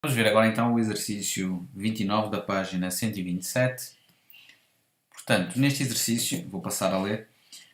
Vamos ver agora então o exercício 29 da página 127. Portanto, neste exercício, vou passar a ler,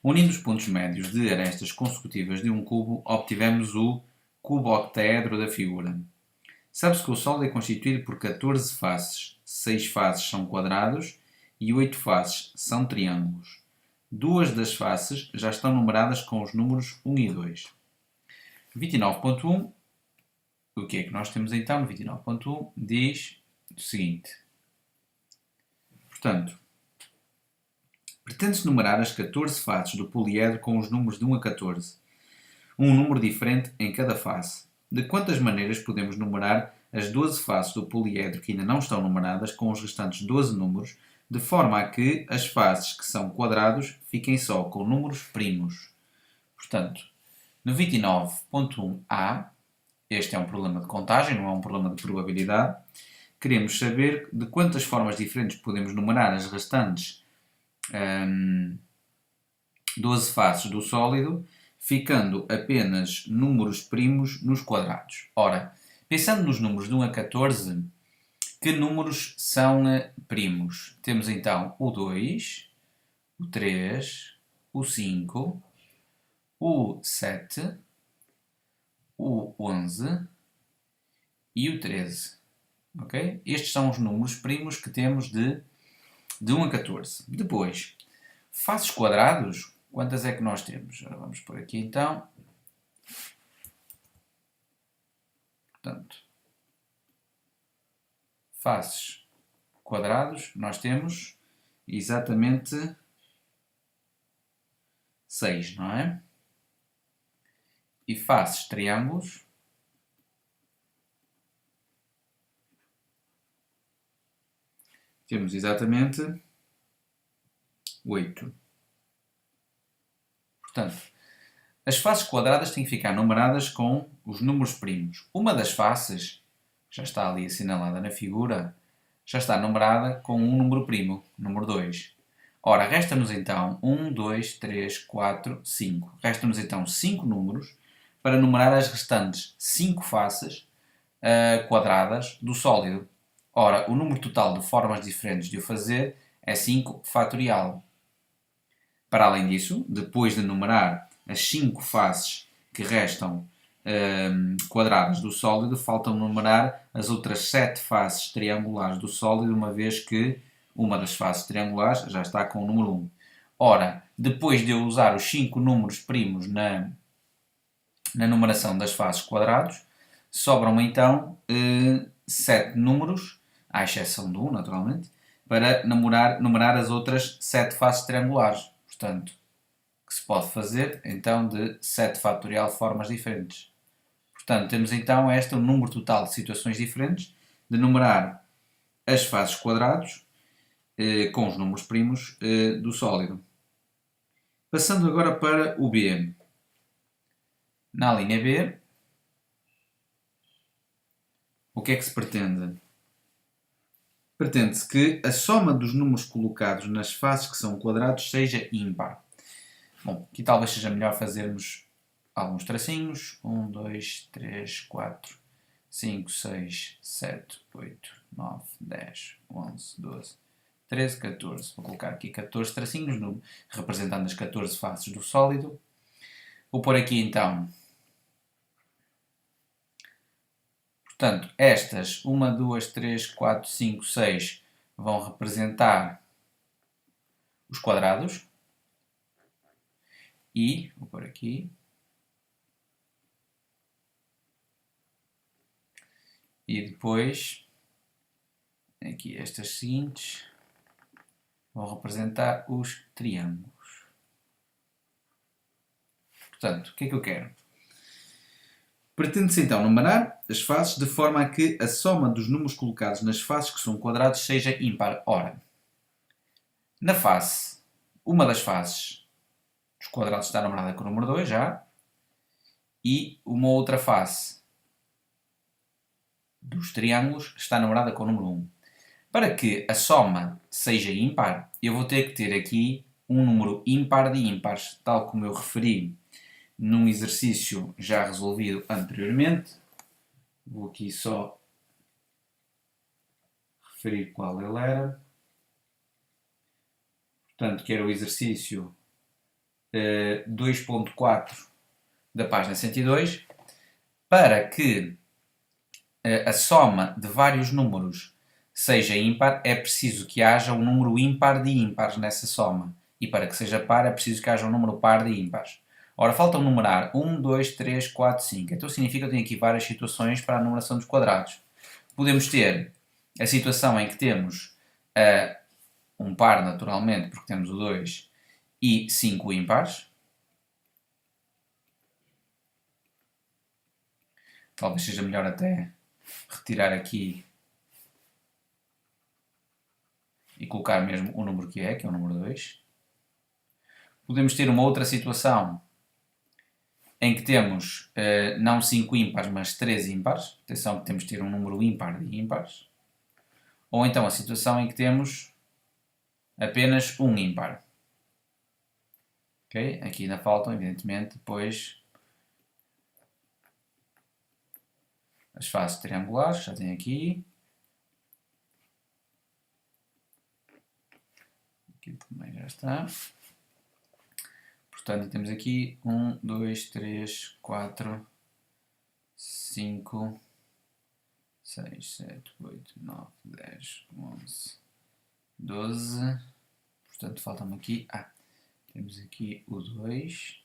unindo os pontos médios de arestas consecutivas de um cubo, obtivemos o cubo octaedro da figura. Sabe-se que o sólido é constituído por 14 faces, 6 faces são quadrados e 8 faces são triângulos. Duas das faces já estão numeradas com os números 1 e 2. 29.1. O que é que nós temos então no 29.1? Diz o seguinte. Portanto, pretende-se numerar as 14 faces do poliedro com os números de 1 a 14. Um número diferente em cada face. De quantas maneiras podemos numerar as 12 faces do poliedro que ainda não estão numeradas com os restantes 12 números, de forma a que as faces que são quadrados fiquem só com números primos? Portanto, no 29.1a, este é um problema de contagem, não é um problema de probabilidade. Queremos saber de quantas formas diferentes podemos numerar as restantes 12 faces do sólido, ficando apenas números primos nos quadrados. Ora, pensando nos números de 1 a 14, que números são primos? Temos então o 2, o 3, o 5, o 7, o 11 e o 13. Okay? Estes são os números primos que temos de 1 a 14. Depois, faces quadrados, quantas é que nós temos? Ora, vamos por aqui então. Portanto, faces quadrados, nós temos exatamente 6, não é? E faces triângulos, temos exatamente 8. Portanto, as faces quadradas têm que ficar numeradas com os números primos. Uma das faces, já está ali assinalada na figura, já está numerada com um número primo, número 2. Ora, resta-nos então 1, 2, 3, 4, 5. Resta-nos então 5 números para numerar as restantes 5 faces quadradas do sólido. Ora, o número total de formas diferentes de o fazer é 5 fatorial. Para além disso, depois de numerar as 5 faces que restam quadradas do sólido, faltam numerar as outras 7 faces triangulares do sólido, uma vez que uma das faces triangulares já está com o número 1. Ora, depois de eu usar os 5 números primos na numeração das faces quadrados, sobram-me então 7 números, à exceção do 1, naturalmente, para numerar as outras 7 faces triangulares. Portanto, que se pode fazer então de 7 fatorial formas diferentes. Portanto, temos então o número total de situações diferentes de numerar as faces quadrados com os números primos do sólido. Passando agora para o B. Na linha B, o que é que se pretende? Pretende-se que a soma dos números colocados nas faces que são quadrados seja ímpar. Bom, aqui talvez seja melhor fazermos alguns tracinhos. 1, 2, 3, 4, 5, 6, 7, 8, 9, 10, 11, 12, 13, 14. Vou colocar aqui 14 tracinhos representando as 14 faces do sólido. Vou pôr aqui então, portanto, estas 1, 2, 3, 4, 5, 6 vão representar os quadrados. E, vou pôr aqui, e depois, aqui estas seguintes, vão representar os triângulos. Portanto, o que é que eu quero? Pretende-se então numerar as faces de forma a que a soma dos números colocados nas faces que são quadrados seja ímpar. Ora, na face, uma das faces dos quadrados está numerada com o número 2 já, e uma outra face dos triângulos está numerada com o número 1. Para que a soma seja ímpar, eu vou ter que ter aqui um número ímpar de ímpares, tal como eu referi num exercício já resolvido anteriormente. Vou aqui só referir qual ele era. Portanto, que era o exercício 2.4 da página 102, para que a soma de vários números seja ímpar, é preciso que haja um número ímpar de ímpares nessa soma. E para que seja par, é preciso que haja um número par de ímpares. Ora, falta numerar 1, 2, 3, 4, 5. Então significa que eu tenho aqui várias situações para a numeração dos quadrados. Podemos ter a situação em que temos um par, naturalmente, porque temos o 2, e 5 ímpares. Talvez seja melhor até retirar aqui e colocar mesmo o número que é o número 2. Podemos ter uma outra situação em que temos não 5 ímpares, mas 3 ímpares. Atenção que temos que ter um número ímpar de ímpares. Ou então a situação em que temos apenas um ímpar. Okay? Aqui ainda faltam, evidentemente, depois as faces triangulares, já tem aqui. Aqui também já está. Portanto, temos aqui 1, 2, 3, 4, 5, 6, 7, 8, 9, 10, 11, 12. Portanto, falta-me aqui. Temos aqui o 2.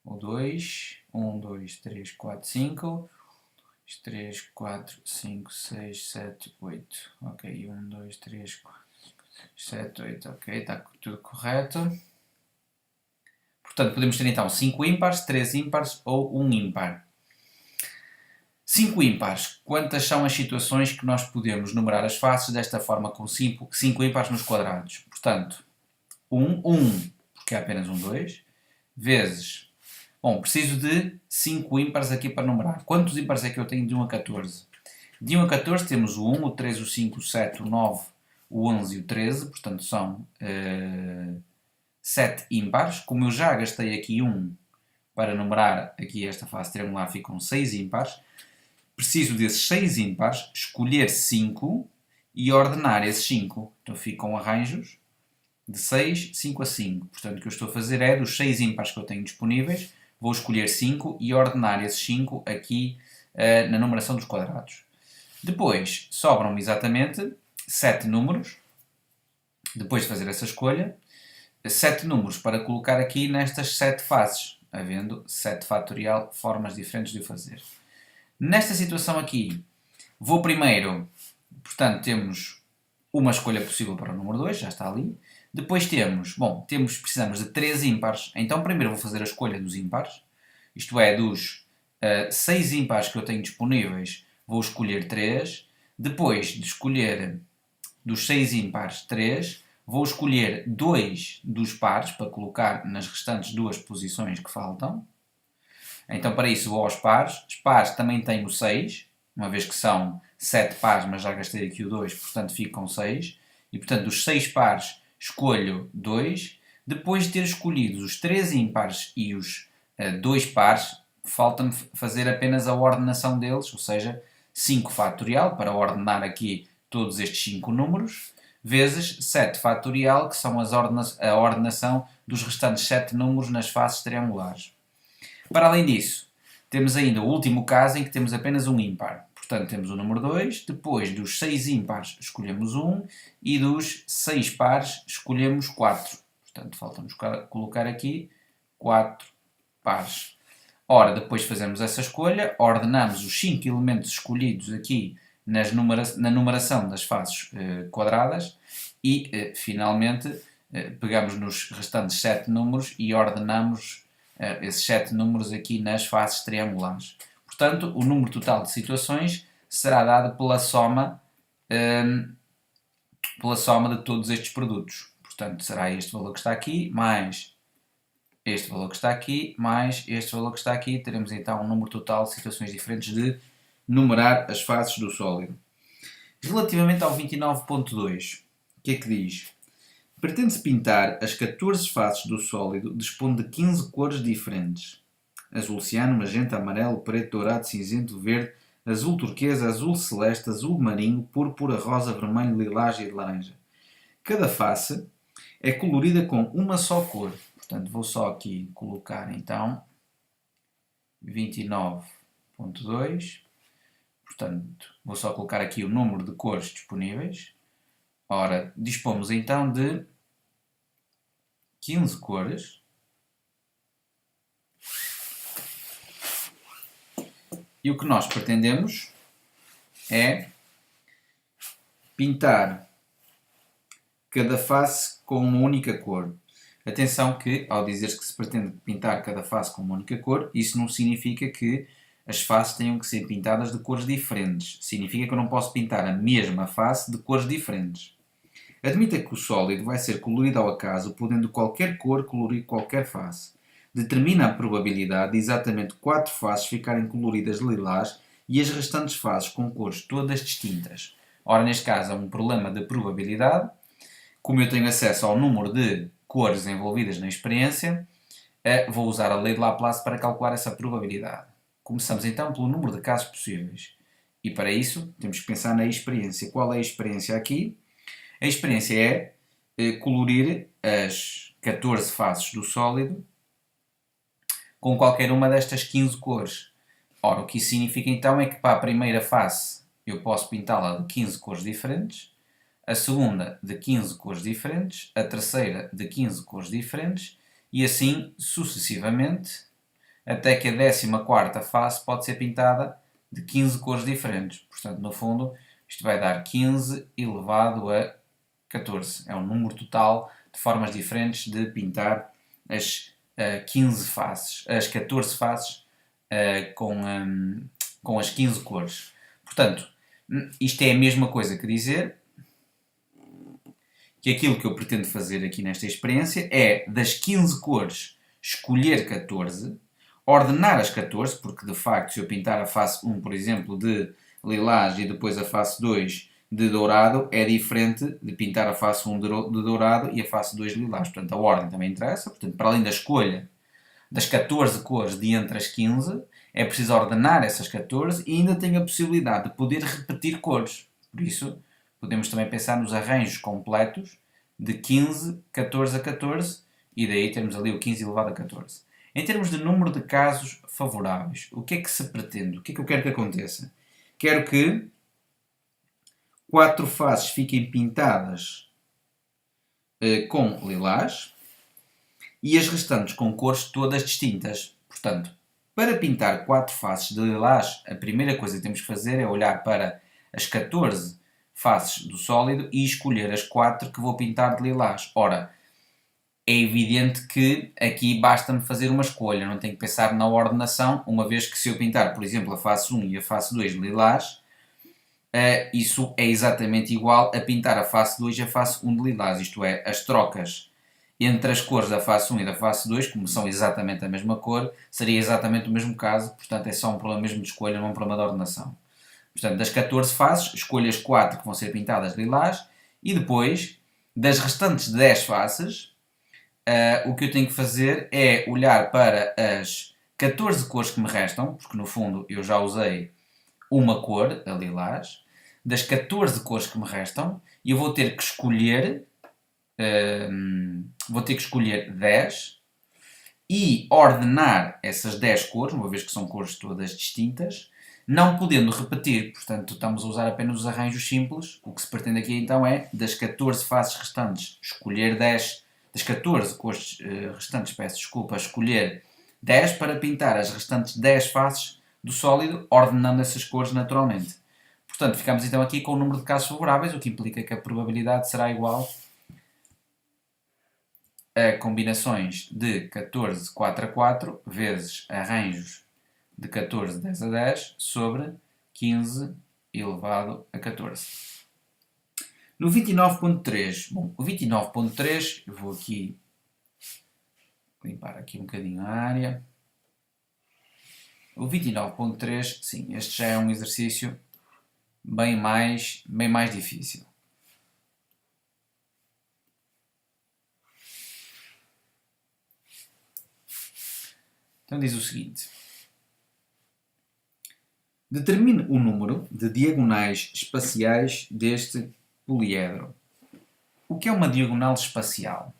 O 2. 1, 2, 3, 4, 5. 2, 3, 4, 5, 6, 7, 8. Ok, 1, 2, 3, 4, 5, 6, 7, 8. Ok, está tudo correto. Portanto, podemos ter então 5 ímpares, 3 ímpares ou 1 ímpar. 5 ímpares. Quantas são as situações que nós podemos numerar as faces desta forma com 5 ímpares nos quadrados? Portanto, 1, porque é apenas um 2, vezes... Bom, preciso de 5 ímpares aqui para numerar. Quantos ímpares é que eu tenho de 1 a 14? De 1 a 14 temos o 1, o 3, o 5, o 7, o 9, o 11 e o 13. Portanto, são 7 ímpares. Como eu já gastei aqui 1 para numerar aqui esta face triangular, ficam 6 ímpares. Preciso desses 6 ímpares, escolher 5 e ordenar esses 5. Então ficam arranjos de 6, 5 a 5. Portanto, o que eu estou a fazer é, dos 6 ímpares que eu tenho disponíveis, vou escolher 5 e ordenar esses 5 aqui na numeração dos quadrados. Depois, sobram-me exatamente 7 números, depois de fazer essa escolha, 7 números para colocar aqui nestas 7 faces, havendo 7 fatorial formas diferentes de o fazer. Nesta situação aqui, vou primeiro, portanto, temos uma escolha possível para o número 2, já está ali. Depois precisamos de 3 ímpares. Então, primeiro vou fazer a escolha dos ímpares. Isto é, dos 6 ímpares que eu tenho disponíveis, vou escolher 3. Depois de escolher dos 6 ímpares 3, vou escolher 2 dos pares para colocar nas restantes 2 posições que faltam. Então, para isso, vou aos pares. Os pares também têm o 6, uma vez que são 7 pares, mas já gastei aqui o 2, portanto ficam 6. E, portanto, dos 6 pares, escolho 2. Depois de ter escolhido os 3 ímpares e os 2 pares, falta-me fazer apenas a ordenação deles, ou seja, 5 fatorial, para ordenar aqui todos estes 5 números, vezes 7 fatorial, que são a ordenação dos restantes 7 números nas faces triangulares. Para além disso, temos ainda o último caso em que temos apenas um ímpar. Portanto, temos o número 2, depois dos 6 ímpares escolhemos 1 e dos 6 pares escolhemos 4. Portanto, falta-nos colocar aqui 4 pares. Ora, depois fazemos essa escolha, ordenamos os 5 elementos escolhidos aqui na numeração das faces quadradas e, finalmente, pegamos nos restantes 7 números e ordenamos esses 7 números aqui nas faces triangulares. Portanto, o número total de situações será dado pela soma de todos estes produtos. Portanto, será este valor que está aqui, mais este valor que está aqui, mais este valor que está aqui. Teremos então um número total de situações diferentes de numerar as faces do sólido. Relativamente ao 29.2, o que é que diz? Pretende-se pintar as 14 faces do sólido dispondo de 15 cores diferentes. Azul ciano, magenta, amarelo, preto, dourado, cinzento, verde, azul turquesa, azul celeste, azul marinho, púrpura, rosa, vermelho, lilás e laranja. Cada face é colorida com uma só cor. Portanto, vou só aqui colocar então 29.2. Portanto, vou só colocar aqui o número de cores disponíveis. Ora, dispomos então de 15 cores. E o que nós pretendemos é pintar cada face com uma única cor. Atenção que, ao dizer que se pretende pintar cada face com uma única cor, isso não significa que as faces tenham que ser pintadas de cores diferentes. Significa que eu não posso pintar a mesma face de cores diferentes. Admita que o sólido vai ser colorido ao acaso, podendo qualquer cor colorir qualquer face. Determina a probabilidade de exatamente 4 faces ficarem coloridas de lilás e as restantes faces com cores todas distintas. Ora, neste caso é um problema de probabilidade. Como eu tenho acesso ao número de cores envolvidas na experiência, vou usar a lei de Laplace para calcular essa probabilidade. Começamos então pelo número de casos possíveis. E para isso temos que pensar na experiência. Qual é a experiência aqui? A experiência é colorir as 14 faces do sólido com qualquer uma destas 15 cores. Ora, o que isso significa então é que para a primeira face eu posso pintá-la de 15 cores diferentes, a segunda de 15 cores diferentes, a terceira de 15 cores diferentes e assim sucessivamente, até que a 14ª face pode ser pintada de 15 cores diferentes. Portanto, no fundo, isto vai dar 15 elevado a 14. É um número total de formas diferentes de pintar as 15 faces, as 14 faces com as 15 cores. Portanto, isto é a mesma coisa que dizer que aquilo que eu pretendo fazer aqui nesta experiência é, das 15 cores, escolher 14, ordenar as 14, porque de facto se eu pintar a face 1, por exemplo, de lilás e depois a face 2 de dourado, é diferente de pintar a face 1 de dourado e a face 2 de lilás. Portanto, a ordem também interessa. Portanto, para além da escolha das 14 cores de entre as 15, é preciso ordenar essas 14 e ainda tenho a possibilidade de poder repetir cores. Por isso, podemos também pensar nos arranjos completos de 15, 14 a 14 e daí temos ali o 15 elevado a 14. Em termos de número de casos favoráveis, o que é que se pretende? O que é que eu quero que aconteça? Quero que 4 faces fiquem pintadas com lilás e as restantes com cores todas distintas. Portanto, para pintar 4 faces de lilás, a primeira coisa que temos que fazer é olhar para as 14 faces do sólido e escolher as 4 que vou pintar de lilás. Ora, é evidente que aqui basta-me fazer uma escolha, não tenho que pensar na ordenação, uma vez que se eu pintar, por exemplo, a face 1 e a face 2 de lilás, isso é exatamente igual a pintar a face 2 e a face 1 de lilás, isto é, as trocas entre as cores da face 1 e da face 2, como são exatamente a mesma cor, seria exatamente o mesmo caso, portanto é só um problema mesmo de escolha, não um problema de ordenação. Portanto, das 14 faces, escolho as 4 que vão ser pintadas de lilás e depois, das restantes 10 faces, o que eu tenho que fazer é olhar para as 14 cores que me restam, porque no fundo eu já usei uma cor, a lilás, das 14 cores que me restam, e eu vou ter que escolher 10 e ordenar essas 10 cores, uma vez que são cores todas distintas, não podendo repetir. Portanto, estamos a usar apenas os arranjos simples. O que se pretende aqui então é, das 14 faces restantes, escolher 10, das 14 cores restantes, peço desculpa, escolher 10 para pintar as restantes 10 faces do sólido, ordenando essas cores naturalmente. Portanto, ficamos então aqui com o número de casos favoráveis, o que implica que a probabilidade será igual a combinações de 14, 4 a 4 vezes arranjos de 14, 10 a 10 sobre 15 elevado a 14. No 29.3, bom, o 29.3, eu vou aqui limpar aqui um bocadinho a área. O 29.3, sim, este já é um exercício bem mais difícil. Então diz o seguinte: Determine o número de diagonais espaciais deste poliedro. O que é uma diagonal espacial?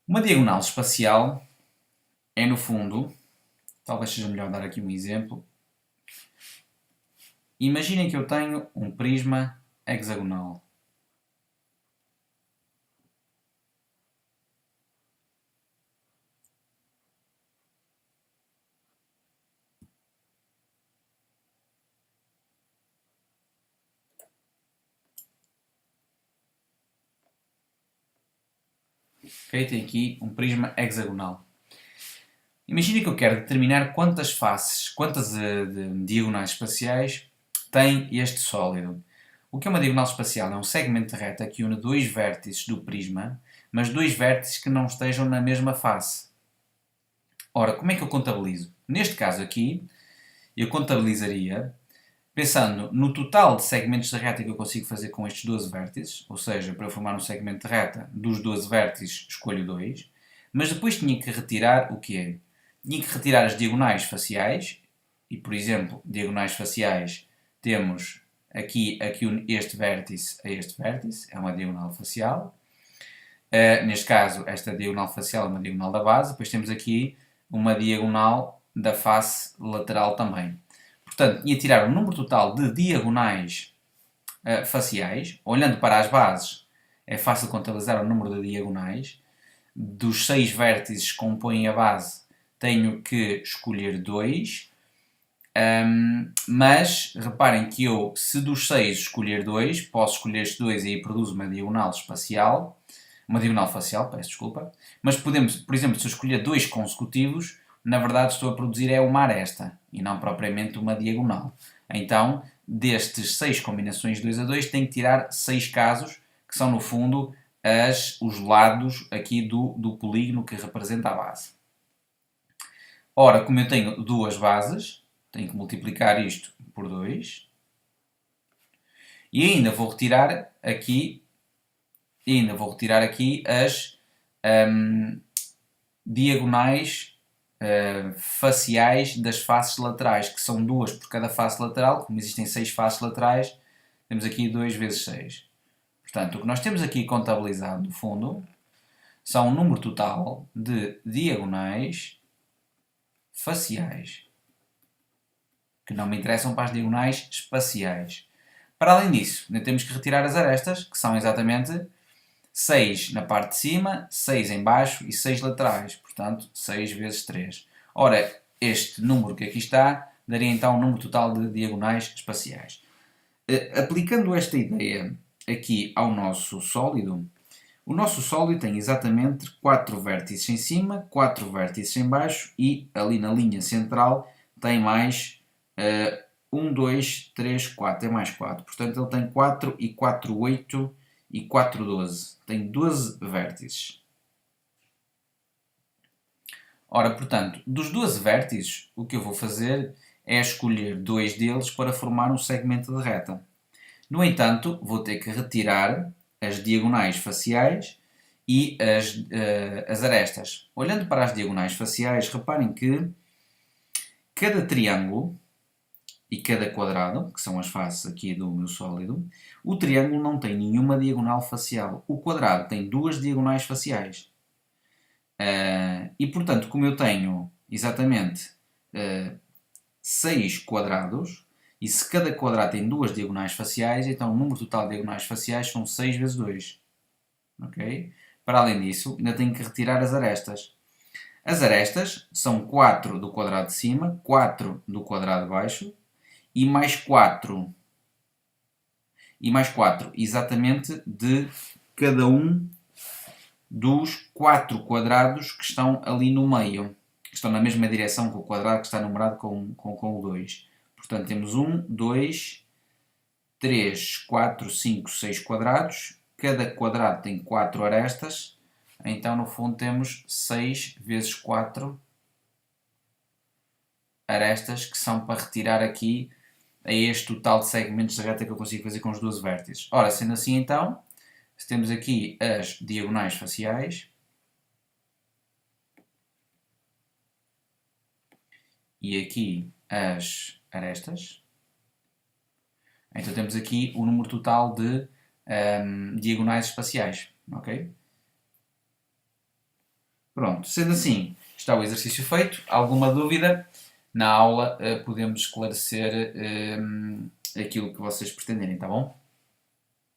Uma diagonal espacial é, no fundo, talvez seja melhor dar aqui um exemplo. Imaginem que eu tenho um prisma hexagonal. Ok, tem aqui um prisma hexagonal. Imagine que eu quero determinar quantas faces, quantas diagonais espaciais tem este sólido. O que é uma diagonal espacial? É um segmento de reta que une dois vértices do prisma, mas dois vértices que não estejam na mesma face. Ora, como é que eu contabilizo? Neste caso aqui, eu contabilizaria pensando no total de segmentos de reta que eu consigo fazer com estes 12 vértices, ou seja, para eu formar um segmento de reta, dos 12 vértices escolho 2, mas depois tinha que retirar o quê? Tinha que retirar as diagonais faciais, e por exemplo, diagonais faciais temos aqui este vértice a este vértice, é uma diagonal facial. Neste caso, esta diagonal facial é uma diagonal da base, depois temos aqui uma diagonal da face lateral também. Portanto, ia tirar o número total de diagonais faciais. Olhando para as bases, é fácil contabilizar o número de diagonais. Dos 6 vértices que compõem a base, tenho que escolher 2. Mas reparem que eu, se dos 6 escolher 2, posso escolher estes 2 e aí produzo uma diagonal espacial. Uma diagonal facial, peço desculpa. Mas podemos, por exemplo, se eu escolher 2 consecutivos, na verdade estou a produzir é uma aresta e não propriamente uma diagonal. Então, destes 6 combinações 2 a 2, tenho que tirar 6 casos, que são no fundo os lados aqui do polígono que representa a base. Ora, como eu tenho duas bases, tenho que multiplicar isto por 2. E ainda vou retirar aqui as diagonais faciais das faces laterais, que são 2 por cada face lateral. Como existem 6 faces laterais, temos aqui 2 vezes 6. Portanto, o que nós temos aqui contabilizado, no fundo, são um número total de diagonais faciais, que não me interessam para as diagonais espaciais. Para além disso, ainda temos que retirar as arestas, que são exatamente 6 na parte de cima, 6 em baixo e 6 laterais. Portanto, 6 vezes 3. Ora, este número que aqui está daria então um número total de diagonais espaciais. Aplicando esta ideia aqui ao nosso sólido, o nosso sólido tem exatamente 4 vértices em cima, 4 vértices em baixo e ali na linha central tem mais 1, 2, 3, 4. É mais 4. Portanto, ele tem 4 e 4, 8 e 4, 12. Tem 12 vértices. Ora, portanto, dos 12 vértices, o que eu vou fazer é escolher 2 deles para formar um segmento de reta. No entanto, vou ter que retirar as diagonais faciais e as arestas. Olhando para as diagonais faciais, reparem que cada triângulo e cada quadrado, que são as faces aqui do meu sólido, o triângulo não tem nenhuma diagonal facial. O quadrado tem 2 diagonais faciais. E, portanto, como eu tenho exatamente 6 quadrados, e se cada quadrado tem 2 diagonais faciais, então o número total de diagonais faciais são 6 vezes 2. Okay? Para além disso, ainda tenho que retirar as arestas. As arestas são 4 do quadrado de cima, 4 do quadrado de baixo, e mais 4. E mais 4, exatamente de cada um dos 4 quadrados que estão ali no meio, que estão na mesma direção que o quadrado que está numerado com o 2. Portanto, temos 1, 2, 3, 4, 5, 6 quadrados. Cada quadrado tem 4 arestas. Então, no fundo, temos 6 vezes 4 arestas, que são para retirar aqui a este total de segmentos de reta que eu consigo fazer com os 12 vértices. Ora, sendo assim, então, se temos aqui as diagonais faciais e aqui as arestas. Então temos aqui o número total de diagonais espaciais. Ok? Pronto, sendo assim, está o exercício feito. Alguma dúvida? Na aula podemos esclarecer aquilo que vocês pretenderem, tá bom?